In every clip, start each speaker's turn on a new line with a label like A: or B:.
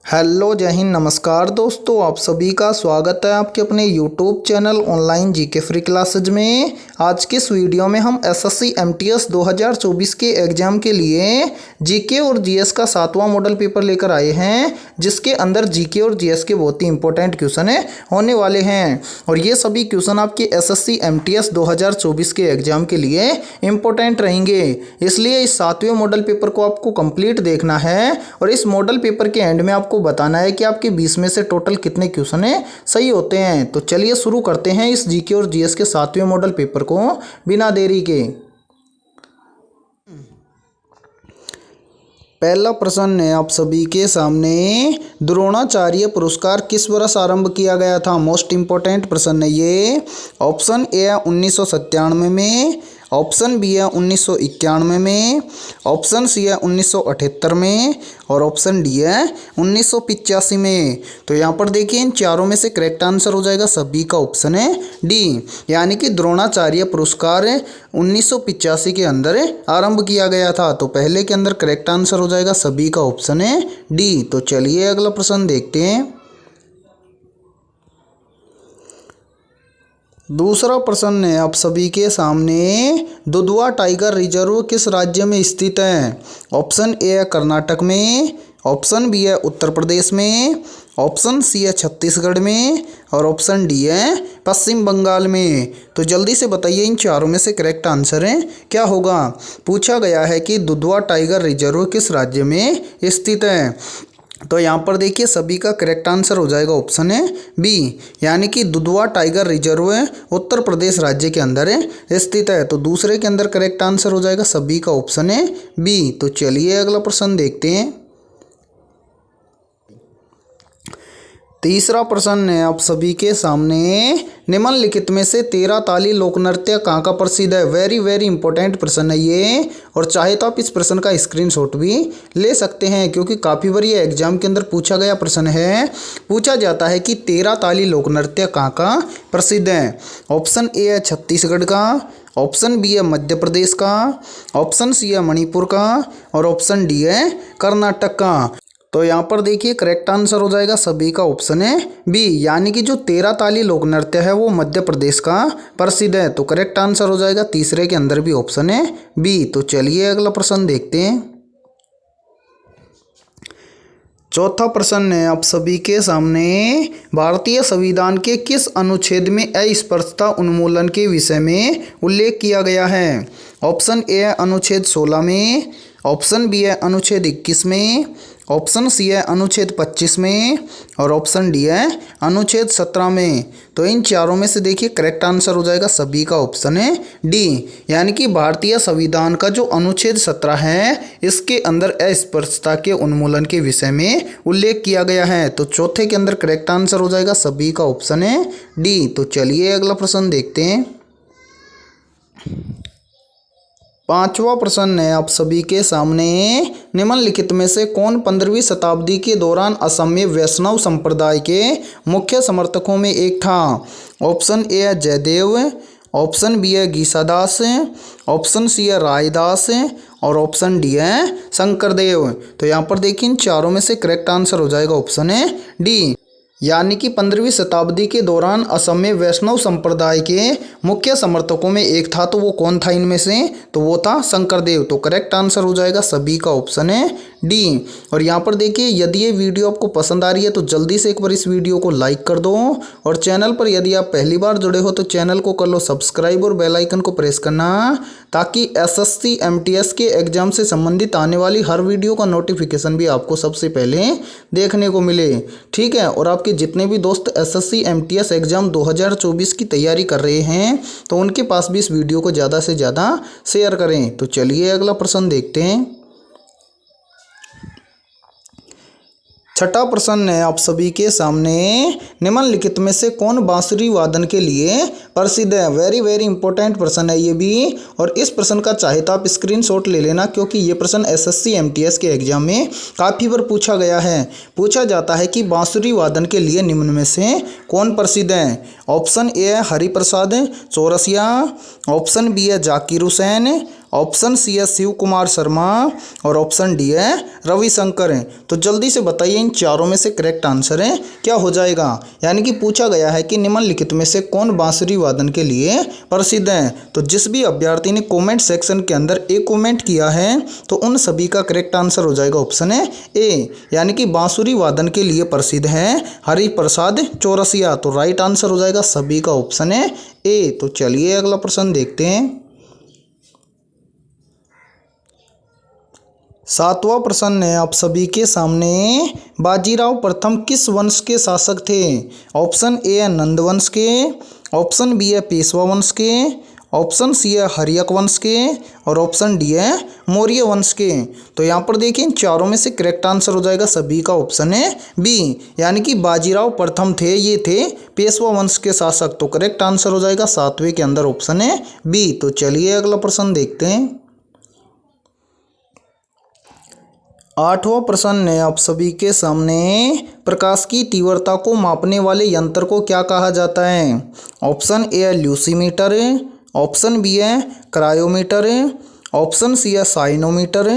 A: Hello जय हिंद नमस्कार दोस्तों, आप सभी का स्वागत है आपके अपने YouTube channel online GK free classes में। आज के इस वीडियो में हम एसएससी एमटीएस 2024 के एग्ज़ाम के लिए जीके और जीएस का 7वां मॉडल पेपर लेकर आए हैं, जिसके अंदर जीके और जीएस के बहुत ही इंपॉर्टेंट क्वेश्चन होने वाले हैं। और ये सभी क्वेश्चन आपके एसएससी एमटीएस 2024 के एग्ज़ाम के लिए इम्पोर्टेंट रहेंगे, इसलिए इस 7वें मॉडल पेपर को आपको कंप्लीट देखना है। और इस मॉडल पेपर के एंड में आपको बताना है कि आपके 20 में से टोटल कितने क्वेश्चन सही होते हैं। तो चलिए शुरू करते हैं इस जीके और जीएस के 7वें मॉडल पेपर को बिना देरी के। पहला प्रश्न है आप सभी के सामने, द्रोणाचार्य पुरस्कार किस वर्ष आरंभ किया गया था? मोस्ट इंपॉर्टेंट प्रश्न है ये। ऑप्शन ए है 1997 में, ऑप्शन बी है 1991 में, ऑप्शन सी है 1978 में और ऑप्शन डी है 1985 में। तो यहाँ पर देखिए इन चारों में से करेक्ट आंसर हो जाएगा सभी का ऑप्शन है डी, यानी कि द्रोणाचार्य पुरस्कार 1985 के अंदर आरंभ किया गया था। तो पहले के अंदर करेक्ट आंसर हो जाएगा सभी का ऑप्शन है डी। तो चलिए अगला प्रश्न देखते हैं। दूसरा प्रश्न है आप सभी के सामने, दुधवा टाइगर रिजर्व किस राज्य में स्थित है? ऑप्शन ए है कर्नाटक में, ऑप्शन बी है उत्तर प्रदेश में, ऑप्शन सी है छत्तीसगढ़ में और ऑप्शन डी है पश्चिम बंगाल में। तो जल्दी से बताइए इन चारों में से करेक्ट आंसर है क्या होगा? पूछा गया है कि दुधवा टाइगर रिजर्व किस राज्य में स्थित है। तो यहाँ पर देखिए सभी का करेक्ट आंसर हो जाएगा ऑप्शन है बी, यानी कि दुधवा टाइगर रिजर्व उत्तर प्रदेश राज्य के अंदर स्थित है। तो दूसरे के अंदर करेक्ट आंसर हो जाएगा सभी का ऑप्शन है बी। तो चलिए अगला प्रश्न देखते हैं। तीसरा प्रश्न है आप सभी के सामने, निम्नलिखित में से 13 ताली लोक नृत्य कहाँ का प्रसिद्ध है? वेरी वेरी इंपॉर्टेंट प्रश्न है ये, और चाहे तो आप इस प्रश्न का स्क्रीनशॉट भी ले सकते हैं, क्योंकि काफ़ी बार ये एग्जाम के अंदर पूछा गया प्रश्न है। पूछा जाता है कि 13 ताली लोक नृत्य कहाँ का प्रसिद्ध है। ऑप्शन ए है छत्तीसगढ़ का, ऑप्शन बी है मध्य प्रदेश का, ऑप्शन सी है मणिपुर का और ऑप्शन डी है कर्नाटक का। तो यहाँ पर देखिए करेक्ट आंसर हो जाएगा सभी का ऑप्शन है बी, यानी कि जो 13 ताली लोक नृत्य है वो मध्य प्रदेश का प्रसिद्ध है। तो करेक्ट आंसर हो जाएगा तीसरे के अंदर भी ऑप्शन है बी। तो चलिए अगला प्रश्न देखते हैं। चौथा प्रश्न है आप सभी के सामने, भारतीय संविधान के किस अनुच्छेद में अस्पृश्यता उन्मूलन के विषय में उल्लेख किया गया है? ऑप्शन ए है अनुच्छेद 16 में, ऑप्शन बी है अनुच्छेद 21 में, ऑप्शन सी है अनुच्छेद 25 में और ऑप्शन डी है अनुच्छेद 17 में। तो इन चारों में से देखिए करेक्ट आंसर हो जाएगा सभी का ऑप्शन है डी, यानी कि भारतीय संविधान का जो अनुच्छेद 17 है इसके अंदर अस्पृश्यता के उन्मूलन के विषय में उल्लेख किया गया है। तो चौथे के अंदर करेक्ट आंसर हो जाएगा सभी का ऑप्शन है डी। तो चलिए अगला प्रश्न देखते हैं। पांचवा प्रश्न है आप सभी के सामने, निम्नलिखित में से कौन 15वीं शताब्दी के दौरान असम में वैष्णव संप्रदाय के मुख्य समर्थकों में एक था? ऑप्शन ए है जयदेव, ऑप्शन बी है गीसादास, ऑप्शन सी है रायदास और ऑप्शन डी है शंकरदेव। तो यहाँ पर देखिए इन चारों में से करेक्ट आंसर हो जाएगा ऑप्शन है डी, यानी कि 15वीं शताब्दी के दौरान असम में वैष्णव संप्रदाय के मुख्य समर्थकों में एक था। तो वो कौन था इनमें से? तो वो था शंकरदेव। तो करेक्ट आंसर हो जाएगा सभी का ऑप्शन है डी। और यहाँ पर देखिए यदि ये वीडियो आपको पसंद आ रही है तो जल्दी से एक बार इस वीडियो को लाइक कर दो, और चैनल पर यदि आप पहली बार जुड़े हो तो चैनल को कर लो सब्सक्राइब और बेल आइकन को प्रेस करना, ताकि एसएससी एमटीएस के एग्जाम से संबंधित आने वाली हर वीडियो का नोटिफिकेशन भी आपको सबसे पहले देखने को मिले। ठीक है, और आपके जितने भी दोस्त एसएससी एमटीएस एग्जाम 2024 की तैयारी कर रहे हैं तो उनके पास भी इस वीडियो को ज़्यादा से ज़्यादा शेयर करें। तो चलिए अगला प्रश्न देखते हैं। छठा प्रश्न है आप सभी के सामने, निम्नलिखित में से कौन बांसुरी वादन के लिए प्रसिद्ध है? वेरी वेरी इंपॉर्टेंट प्रश्न है ये भी, और इस प्रश्न का चाहे तो आप स्क्रीनशॉट ले लेना, क्योंकि ये प्रश्न एसएससी एमटीएस के एग्जाम में काफ़ी बार पूछा गया है। पूछा जाता है कि बांसुरी वादन के लिए निम्न में से कौन प्रसिद्ध है? ऑप्शन ए है हरिप्रसाद चौरसिया, ऑप्शन बी है जाकिर हुसैन, ऑप्शन सी है शिव कुमार शर्मा और ऑप्शन डी है रविशंकर है। तो जल्दी से बताइए इन चारों में से करेक्ट आंसर है क्या हो जाएगा। यानी कि पूछा गया है कि निम्नलिखित में से कौन बांसुरी वादन के लिए प्रसिद्ध है। तो जिस भी अभ्यर्थी ने कमेंट सेक्शन के अंदर एक कमेंट किया है तो उन सभी का करेक्ट आंसर हो जाएगा ऑप्शन है ए, यानी कि बांसुरी वादन के लिए प्रसिद्ध है हरिप्रसाद चौरसिया। तो राइट आंसर हो जाएगा सभी का ऑप्शन है ए। तो चलिए अगला प्रश्न देखते हैं। 7वां प्रश्न है आप सभी के सामने, बाजीराव प्रथम किस वंश के शासक थे। ऑप्शन ए है नंद वंश के, ऑप्शन बी है पेशवा वंश के, ऑप्शन सी है हर्यक वंश के और ऑप्शन डी है मौर्य वंश के। तो यहाँ पर देखिए इन चारों में से करेक्ट आंसर हो जाएगा सभी का ऑप्शन है बी, यानी कि बाजीराव प्रथम थे ये थे पेशवा वंश के शासक। तो करेक्ट आंसर हो जाएगा 7वें के अंदर ऑप्शन है बी। तो चलिए अगला प्रश्न देखते हैं। 8वां प्रश्न है आप सभी के सामने, प्रकाश की तीव्रता को मापने वाले यंत्र को क्या कहा जाता है। ऑप्शन ए है ल्यूसीमीटर, ऑप्शन बी है क्रायोमीटर, ऑप्शन सी है साइनोमीटर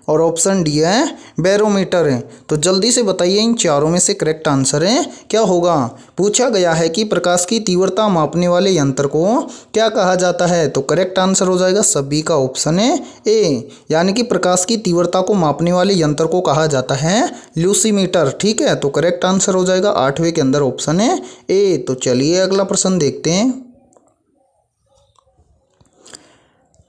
A: और ऑप्शन डी है बैरोमीटर। तो जल्दी से बताइए इन चारों में से करेक्ट आंसर है क्या होगा। पूछा गया है कि प्रकाश की तीव्रता मापने वाले यंत्र को क्या कहा जाता है। तो करेक्ट आंसर हो जाएगा सभी का ऑप्शन है ए, यानी कि प्रकाश की तीव्रता को मापने वाले यंत्र को कहा जाता है ल्यूसीमीटर। ठीक है, तो करेक्ट आंसर हो जाएगा 8वें के अंदर ऑप्शन है ए। तो चलिए अगला प्रश्न देखते हैं।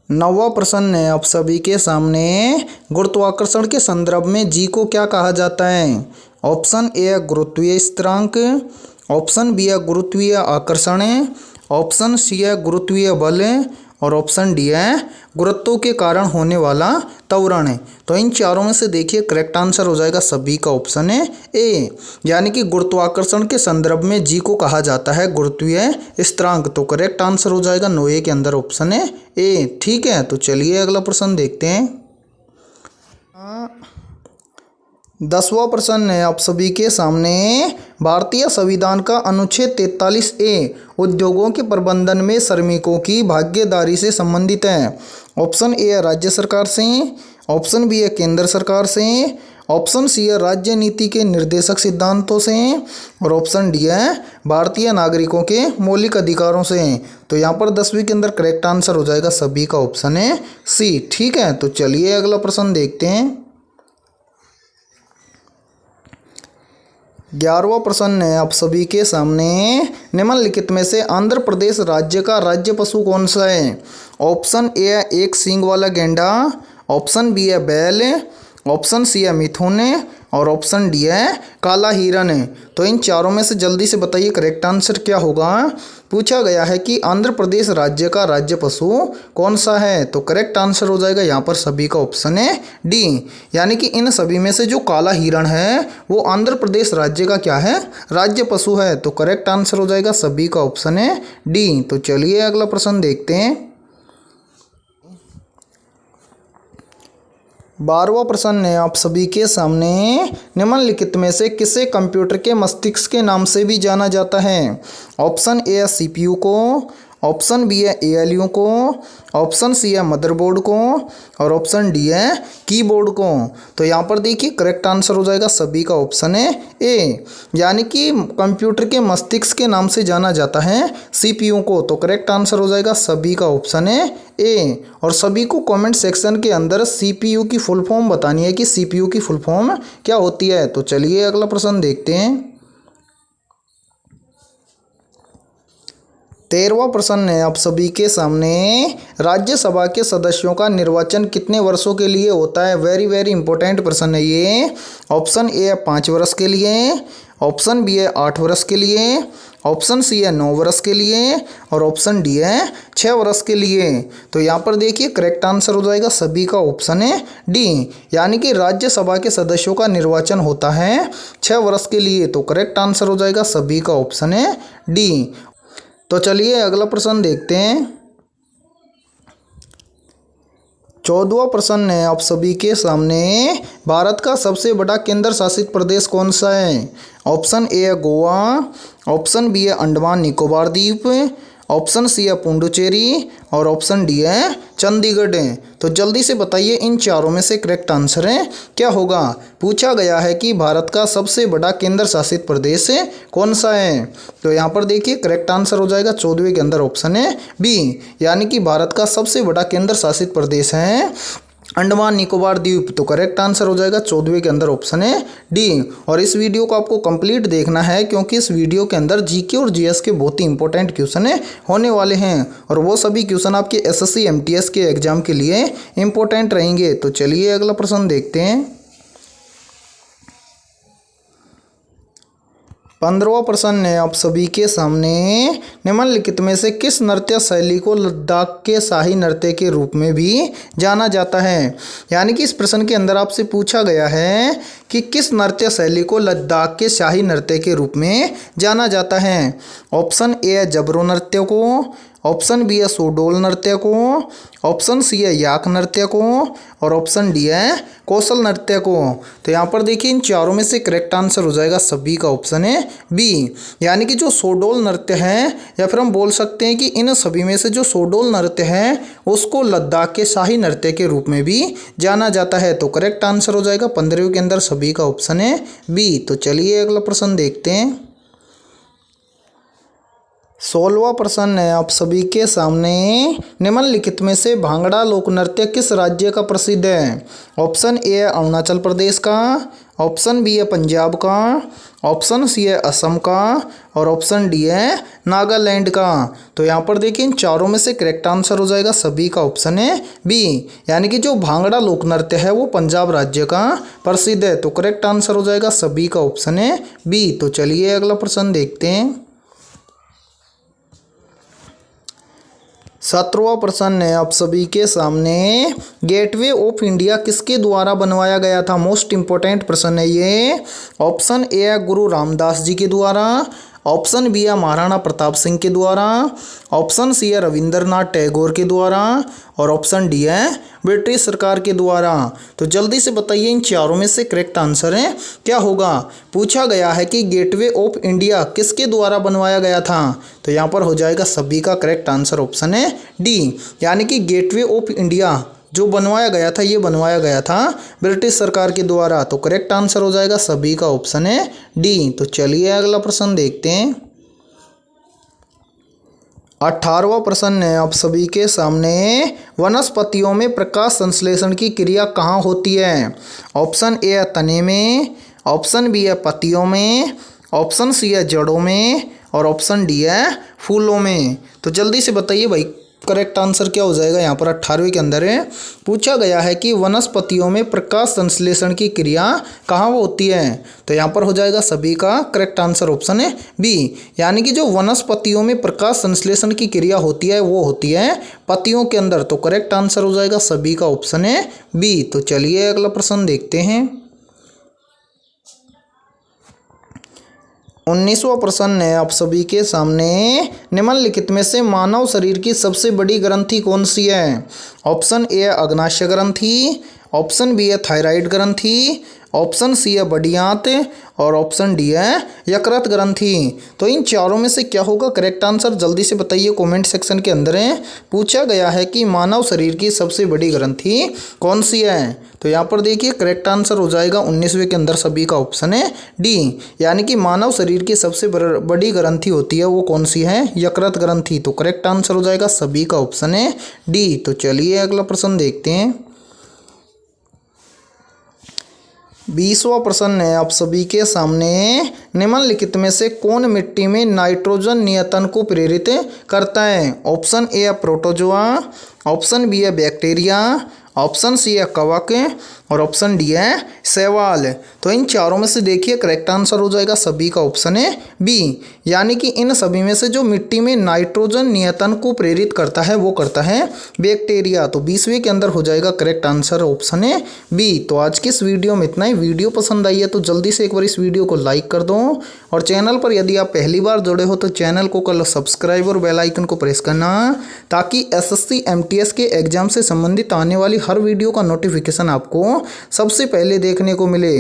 A: 9वां प्रश्न है आप सभी के सामने, गुरुत्वाकर्षण के संदर्भ में जी को क्या कहा जाता है। ऑप्शन ए है गुरुत्वीय स्थिरांक, ऑप्शन बी है गुरुत्वीय आकर्षण, ऑप्शन सी है गुरुत्वीय बल और ऑप्शन डी है गुरुत्व के कारण होने वाला त्वरण। तो इन चारों में से देखिए करेक्ट आंसर हो जाएगा सभी का ऑप्शन है ए, यानी कि गुरुत्वाकर्षण के संदर्भ में जी को कहा जाता है गुरुत्वीय स्थिरांक। तो करेक्ट आंसर हो जाएगा 9वें के अंदर ऑप्शन है ए। ठीक है, तो चलिए अगला प्रश्न देखते हैं। 10वां प्रश्न है आप सभी के सामने, भारतीय संविधान का अनुच्छेद 43A उद्योगों के प्रबंधन में श्रमिकों की भागीदारी से संबंधित है। ऑप्शन ए है राज्य सरकार से, ऑप्शन बी है केंद्र सरकार से, ऑप्शन सी है राज्य नीति के निर्देशक सिद्धांतों से और ऑप्शन डी है भारतीय नागरिकों के मौलिक अधिकारों से। तो यहाँ पर 10वीं के अंदर करेक्ट आंसर हो जाएगा सभी का ऑप्शन है सी। ठीक है, तो चलिए अगला प्रश्न देखते हैं। 11वां प्रश्न है आप सभी के सामने, निम्नलिखित में से आंध्र प्रदेश राज्य का राज्य पशु कौन सा है। ऑप्शन ए है एक सींग वाला गेंडा, ऑप्शन बी है बैल, ऑप्शन सी है मिथुन और ऑप्शन डी है काला हिरन। तो इन चारों में से जल्दी से बताइए करेक्ट आंसर क्या होगा। पूछा गया है कि आंध्र प्रदेश राज्य का राज्य पशु कौन सा है। तो करेक्ट आंसर हो जाएगा यहाँ पर सभी का ऑप्शन है डी, यानी कि इन सभी में से जो काला हिरण है वो आंध्र प्रदेश राज्य का क्या है, राज्य पशु है। तो करेक्ट आंसर हो जाएगा सभी का ऑप्शन है डी। तो चलिए अगला प्रश्न देखते हैं। 12वां प्रश्न है आप सभी के सामने, निम्नलिखित में से किसे कंप्यूटर के मस्तिष्क के नाम से भी जाना जाता है। ऑप्शन ए है सीपीयू को, ऑप्शन बी है एएलयू को, ऑप्शन सी है मदरबोर्ड को और ऑप्शन डी है कीबोर्ड को। तो यहाँ पर देखिए करेक्ट आंसर हो जाएगा सभी का ऑप्शन है ए, यानी कि कंप्यूटर के मस्तिष्क के नाम से जाना जाता है सीपीयू को। तो करेक्ट आंसर हो जाएगा सभी का ऑप्शन है ए। और सभी को कमेंट सेक्शन के अंदर सीपीयू की फुल फॉर्म बतानी है कि सीपीयू की फुल फॉर्म क्या होती है। तो चलिए अगला प्रश्न देखते हैं। 13वां प्रश्न है आप सभी के सामने, राज्यसभा के सदस्यों का निर्वाचन कितने वर्षों के लिए होता है। वेरी वेरी इंपॉर्टेंट प्रश्न है ये। ऑप्शन ए है 5 वर्ष के लिए, ऑप्शन बी है 8 वर्ष के लिए, ऑप्शन सी है 9 वर्ष के लिए और ऑप्शन डी है 6 वर्ष के लिए। तो यहाँ पर देखिए करेक्ट आंसर हो जाएगा सभी का ऑप्शन है डी, यानी कि राज्यसभा के सदस्यों का निर्वाचन होता है 6 वर्ष के लिए। तो करेक्ट आंसर हो जाएगा सभी का ऑप्शन है डी। तो चलिए अगला प्रश्न देखते हैं। 14वां प्रश्न है आप सभी के सामने, भारत का सबसे बड़ा केंद्र शासित प्रदेश कौन सा है। ऑप्शन ए है गोवा, ऑप्शन बी है अंडमान निकोबार द्वीप, ऑप्शन सी है पुडुचेरी और ऑप्शन डी है चंडीगढ़। तो जल्दी से बताइए इन चारों में से करेक्ट आंसर है क्या होगा। पूछा गया है कि भारत का सबसे बड़ा केंद्र शासित प्रदेश कौन सा है। तो यहाँ पर देखिए करेक्ट आंसर हो जाएगा 14वें के अंदर ऑप्शन है बी, यानी कि भारत का सबसे बड़ा केंद्र शासित प्रदेश है अंडमान निकोबार द्वीप। तो करेक्ट आंसर हो जाएगा 14वें के अंदर ऑप्शन है डी। और इस वीडियो को आपको कंप्लीट देखना है क्योंकि इस वीडियो के अंदर जीके और जीएस के बहुत ही इंपॉर्टेंट क्वेश्चन होने वाले हैं और वो सभी क्वेश्चन आपके एसएससी एमटीएस के एग्जाम के लिए इंपॉर्टेंट रहेंगे। तो चलिए अगला प्रश्न देखते हैं। 15वां प्रश्न है आप सभी के सामने, निम्नलिखित में से किस नृत्य शैली को लद्दाख के शाही नृत्य के रूप में भी जाना जाता है। यानी कि इस प्रश्न के अंदर आपसे पूछा गया है कि किस नृत्य शैली को लद्दाख के शाही नृत्य के रूप में जाना जाता है। ऑप्शन ए है जबरो नृत्य को, ऑप्शन बी है सोडोल नृत्य को, ऑप्शन सी है याक नृत्य को और ऑप्शन डी है कौशल नृत्य को। तो यहाँ पर देखिए इन चारों में से करेक्ट आंसर हो जाएगा सभी का ऑप्शन है बी, यानी कि जो सोडोल नृत्य है या फिर हम बोल सकते हैं कि इन सभी में से जो सोडोल नृत्य है उसको लद्दाख के शाही नृत्य के रूप में भी जाना जाता है। तो करेक्ट आंसर हो जाएगा 15वें के अंदर सभी का ऑप्शन है बी। तो चलिए अगला प्रश्न देखते हैं। 16वां प्रश्न है आप सभी के सामने, निम्नलिखित में से भांगड़ा लोक नृत्य किस राज्य का प्रसिद्ध है। ऑप्शन ए है अरुणाचल प्रदेश का, ऑप्शन बी है पंजाब का, ऑप्शन सी है असम का और ऑप्शन डी है नागालैंड का। तो यहाँ पर देखिए इन चारों में से करेक्ट आंसर हो जाएगा सभी का ऑप्शन है बी, यानी कि जो भांगड़ा लोक नृत्य है वो पंजाब राज्य का प्रसिद्ध है। तो करेक्ट आंसर हो जाएगा सभी का ऑप्शन है बी। तो चलिए अगला प्रश्न देखते हैं। 17वां प्रश्न है आप सभी के सामने, गेटवे ऑफ इंडिया किसके द्वारा बनवाया गया था। मोस्ट इंपॉर्टेंट प्रश्न है ये। ऑप्शन ए है गुरु रामदास जी के द्वारा, ऑप्शन बी है महाराणा प्रताप सिंह के द्वारा, ऑप्शन सी है रविंद्रनाथ टैगोर के द्वारा और ऑप्शन डी है ब्रिटिश सरकार के द्वारा। तो जल्दी से बताइए इन चारों में से करेक्ट आंसर है क्या होगा। पूछा गया है कि गेटवे ऑफ इंडिया किसके द्वारा बनवाया गया था। तो यहाँ पर हो जाएगा सभी का करेक्ट आंसर ऑप्शन है डी, यानी कि गेटवे ऑफ इंडिया जो बनवाया गया था ये बनवाया गया था ब्रिटिश सरकार के द्वारा। तो करेक्ट आंसर हो जाएगा सभी का ऑप्शन है डी। तो चलिए अगला प्रश्न देखते हैं। 18वां प्रश्न है आप सभी के सामने, वनस्पतियों में प्रकाश संश्लेषण की क्रिया कहाँ होती है। ऑप्शन ए है तने में, ऑप्शन बी है पत्तियों में, ऑप्शन सी है जड़ों में और ऑप्शन डी है फूलों में। तो जल्दी से बताइए भाई करेक्ट आंसर क्या हो जाएगा। यहाँ पर 18वें के अंदर है पूछा गया है कि वनस्पतियों में प्रकाश संश्लेषण की क्रिया कहाँ होती है। तो यहाँ पर हो जाएगा सभी का करेक्ट आंसर ऑप्शन है बी, यानी कि जो वनस्पतियों में प्रकाश संश्लेषण की क्रिया होती है वो होती है पत्तियों के अंदर। तो करेक्ट आंसर हो जाएगा सभी का ऑप्शन है बी। तो चलिए अगला प्रश्न देखते हैं। 19वां प्रश्न है आप सभी के सामने, निम्नलिखित में से मानव शरीर की सबसे बड़ी ग्रंथि कौन सी है। ऑप्शन ए है अग्नाशय ग्रंथि, ऑप्शन बी है थायराइड ग्रंथि, ऑप्शन सी है बड़ी आंत और ऑप्शन डी है यकृत ग्रंथि। तो इन चारों में से क्या होगा करेक्ट आंसर, जल्दी से बताइए कमेंट सेक्शन के अंदर है। पूछा गया है कि मानव शरीर की सबसे बड़ी ग्रंथि कौन सी है। तो यहाँ पर देखिए करेक्ट आंसर हो जाएगा 19वें के अंदर सभी का ऑप्शन है डी, यानी कि मानव शरीर की सबसे बड़ी ग्रंथि होती है वो कौन सी है, यकृत ग्रंथि। तो करेक्ट आंसर हो जाएगा सभी का ऑप्शन है डी। तो चलिए अगला प्रश्न देखते हैं। 20वां प्रश्न है आप सभी के सामने, निम्नलिखित में से कौन मिट्टी में नाइट्रोजन नियतन को प्रेरित करता है। ऑप्शन ए है प्रोटोजोआ, ऑप्शन बी है बैक्टीरिया, ऑप्शन सी है कवक और ऑप्शन डी है शैवाल। तो इन चारों में से देखिए करेक्ट आंसर हो जाएगा सभी का ऑप्शन है बी, यानी कि इन सभी में से जो मिट्टी में नाइट्रोजन नियतन को प्रेरित करता है वो करता है बैक्टीरिया। तो 20वें के अंदर हो जाएगा करेक्ट आंसर ऑप्शन है बी। तो आज की इस वीडियो में इतना ही। वीडियो पसंद आई है तो जल्दी से एक बार इस वीडियो को लाइक कर दो और चैनल पर यदि आप पहली बार जुड़े हो तो चैनल को कर लो सब्सक्राइब और बेल आइकन को प्रेस करना, ताकि एसएससी एमटीएस के एग्जाम से संबंधित आने वाली हर वीडियो का नोटिफिकेशन आपको सबसे पहले देखने को मिले।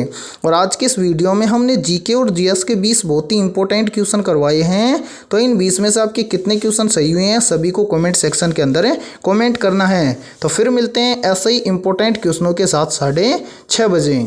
A: और आज के इस वीडियो में हमने जीके और जीएस के 20 बहुत ही इंपॉर्टेंट क्वेश्चन करवाए हैं। तो इन 20 में से आपके कितने क्वेश्चन सही हुए हैं सभी को कमेंट सेक्शन के अंदर कमेंट करना है। तो फिर मिलते हैं ऐसे ही इंपॉर्टेंट क्वेश्चनों के साथ 6:30 बजे।